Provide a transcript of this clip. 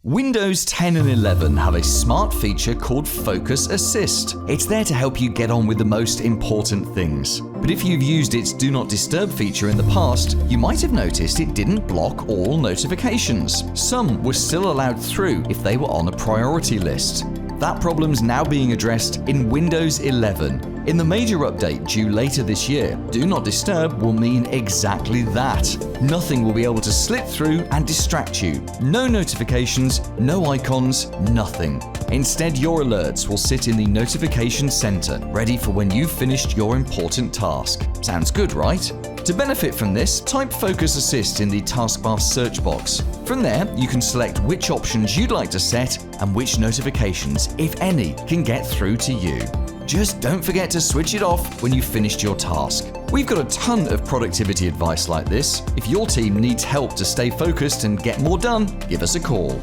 Windows 10 and 11 have a smart feature called Focus Assist. It's there to help you get on with the most important things. But if you've used its Do Not Disturb feature in the past, you might have noticed it didn't block all notifications. Some were still allowed through if they were on a priority list. That problem's now being addressed in Windows 11. In the major update due later this year, Do Not Disturb will mean exactly that. Nothing will be able to slip through and distract you. No notifications, no icons, nothing. Instead, your alerts will sit in the notification center, ready for when you've finished your important task. Sounds good, right? To benefit from this, type Focus Assist in the taskbar search box. From there, you can select which options you'd like to set and which notifications, if any, can get through to you. Just don't forget to switch it off when you've finished your task. We've got a ton of productivity advice like this. If your team needs help to stay focused and get more done, give us a call.